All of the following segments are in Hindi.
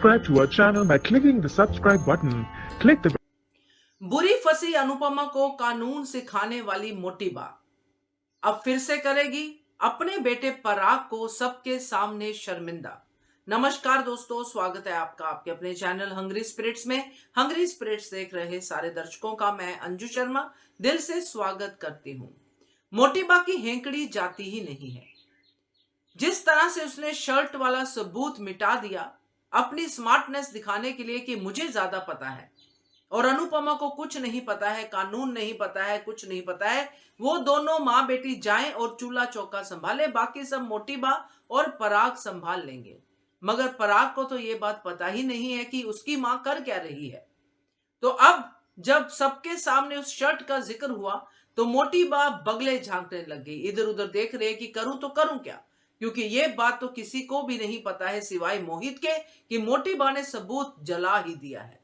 Subscribe to our channel by clicking the subscribe button. Click the बुरी फंसी अनुपमा को कानून सिखाने वाली मोटी बा अब फिर से करेगी अपने बेटे पराग को सबके सामने शर्मिंदा। नमस्कार दोस्तों, स्वागत है आपका आपके अपने चैनल हंग्री स्पिरिट्स में। हंग्री स्पिरिट्स देख रहे सारे दर्शकों का मैं अंजू शर्मा दिल से स्वागत करती हूँ। मोटी बा की हेंकड़ी जाती ही नहीं है। जिस तरह से उसने शर्ट वाला सबूत मिटा दिया अपनी स्मार्टनेस दिखाने के लिए कि मुझे ज्यादा पता है और अनुपमा को कुछ नहीं पता है, कानून नहीं पता है, कुछ नहीं पता है। वो दोनों माँ बेटी जाएं और चूल्हा चौका संभाले, बाकी सब मोटी बा और पराग संभाल लेंगे। मगर पराग को तो ये बात पता ही नहीं है कि उसकी माँ कर क्या रही है। तो अब जब सबके सामने उस शर्ट का जिक्र हुआ तो मोटी बा बगले झांकने लग गई, इधर उधर देख रहे कि करूं तो करूं क्या, क्योंकि ये बात तो किसी को भी नहीं पता है सिवाय मोहित के कि मोटी बा ने सबूत जला ही दिया है।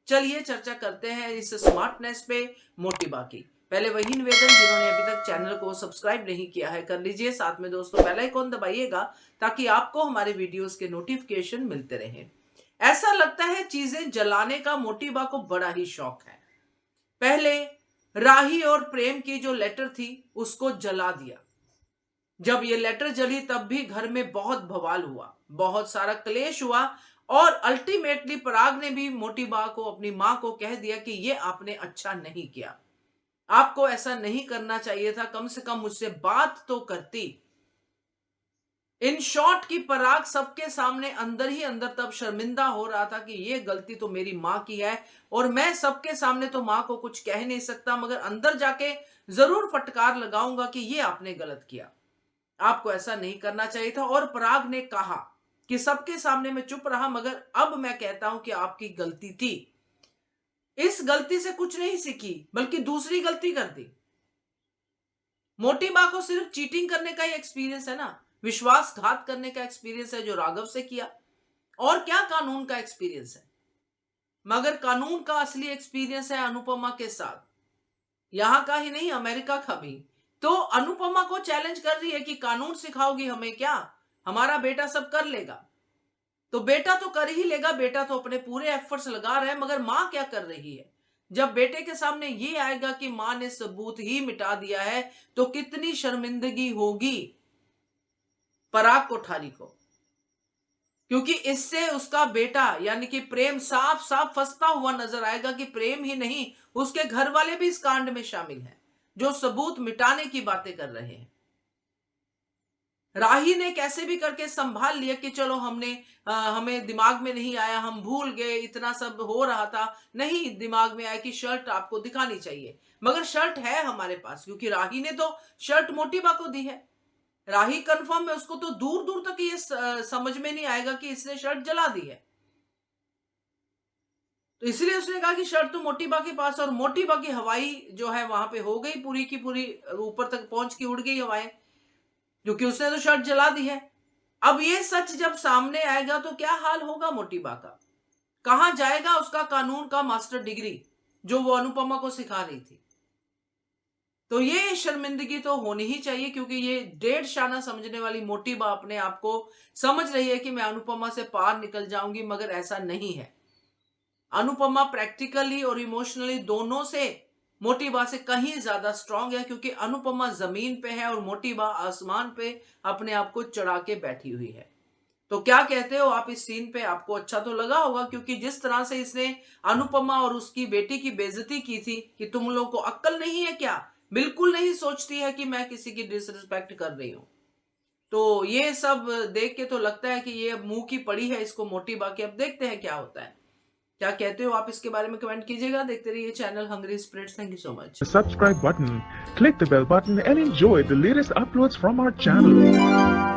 चलिए चर्चा करते हैं इस स्मार्टनेस पे मोटी बा की। पहले वही निवेदन, जिन्होंने अभी तक चैनल को सब्सक्राइब नहीं किया है कर लीजिए, साथ में दोस्तों बेल आइकन दबाइएगा ताकि आपको हमारे वीडियोस के नोटिफिकेशन मिलते रहें। ऐसा लगता है चीजें जलाने का मोटी बा को बड़ा ही शौक है। पहले राही और प्रेम की जो लेटर थी उसको जला दिया। जब ये लेटर जली तब भी घर में बहुत बवाल हुआ, बहुत सारा क्लेश हुआ और अल्टीमेटली पराग ने भी मोटी बा को, अपनी मां को कह दिया कि ये आपने अच्छा नहीं किया, आपको ऐसा नहीं करना चाहिए था, कम से कम मुझसे बात तो करती। इन शॉर्ट की पराग सबके सामने अंदर ही अंदर तब शर्मिंदा हो रहा था कि ये गलती तो मेरी मां की है और मैं सबके सामने तो मां को कुछ कह नहीं सकता, मगर अंदर जाके जरूर फटकार लगाऊंगा कि ये आपने गलत किया, आपको ऐसा नहीं करना चाहिए था। और पराग ने कहा कि सबके सामने मैं चुप रहा, मगर अब मैं कहता हूं कि आपकी गलती थी। इस गलती से कुछ नहीं सीखी बल्कि दूसरी गलती कर दी। मोटी बा को सिर्फ चीटिंग करने का ही एक्सपीरियंस है ना, विश्वासघात करने का एक्सपीरियंस है जो राघव से किया, और क्या कानून का एक्सपीरियंस है। मगर कानून का असली एक्सपीरियंस है अनुपमा के साथ, यहां का ही नहीं अमेरिका का भी। तो अनुपमा को चैलेंज कर रही है कि कानून सिखाओगी हमें क्या, हमारा बेटा सब कर लेगा। तो बेटा तो कर ही लेगा, बेटा तो अपने पूरे एफर्ट्स लगा रहा है, मगर मां क्या कर रही है। जब बेटे के सामने ये आएगा कि मां ने सबूत ही मिटा दिया है तो कितनी शर्मिंदगी होगी पराग कोठारी को, क्योंकि इससे उसका बेटा यानी कि प्रेम साफ साफ फंसता हुआ नजर आएगा कि प्रेम ही नहीं उसके घर वाले भी इस कांड में शामिल हैं जो सबूत मिटाने की बातें कर रहे हैं। राही ने कैसे भी करके संभाल लिया कि चलो हमें दिमाग में नहीं आया, हम भूल गए, इतना सब हो रहा था, नहीं दिमाग में आया कि शर्ट आपको दिखानी चाहिए। मगर शर्ट है हमारे पास, क्योंकि राही ने तो शर्ट मोटी बा को दी है। राही कंफर्म है, उसको तो दूर दूर तक ये समझ में नहीं आएगा कि इसने शर्ट जला दी है। तो इसलिए उसने कहा कि शर्ट तो मोटी बा के पास, और मोटी बा की हवाई जो है वहां पे हो गई पूरी की पूरी, ऊपर तक पहुंच के उड़ गई हवाएं, क्योंकि उसने तो शर्ट जला दी है। अब ये सच जब सामने आएगा तो क्या हाल होगा मोटी बा का, कहां जाएगा उसका कानून का मास्टर डिग्री जो वो अनुपमा को सिखा रही थी। तो ये शर्मिंदगी तो होनी ही चाहिए, क्योंकि ये डेढ़ शाना समझने वाली मोटी बा अपने आप को समझ रही है कि मैं अनुपमा से पार निकल जाऊंगी, मगर ऐसा नहीं है। अनुपमा प्रैक्टिकली और इमोशनली दोनों से मोटी बा से कहीं ज्यादा स्ट्रांग है, क्योंकि अनुपमा जमीन पे है और मोटी बा आसमान पे अपने आप को चढ़ा के बैठी हुई है। तो क्या कहते हो आप इस सीन पे, आपको अच्छा तो लगा होगा, क्योंकि जिस तरह से इसने अनुपमा और उसकी बेटी की बेइज्जती की थी कि तुम लोगों को अक्ल नहीं है क्या, बिल्कुल नहीं सोचती है कि मैं किसी की डिसरिस्पेक्ट कर रही हूं। तो ये सब देख के तो लगता है कि ये अब मुंह की पड़ी है इसको मोटी बा की। अब देखते हैं क्या होता है। क्या कहते हो आप इसके बारे में कमेंट कीजिएगा। देखते रहिए channel hungry spirits. Thank you so much. subscribe button. Click the bell button and enjoy the latest uploads from our channel.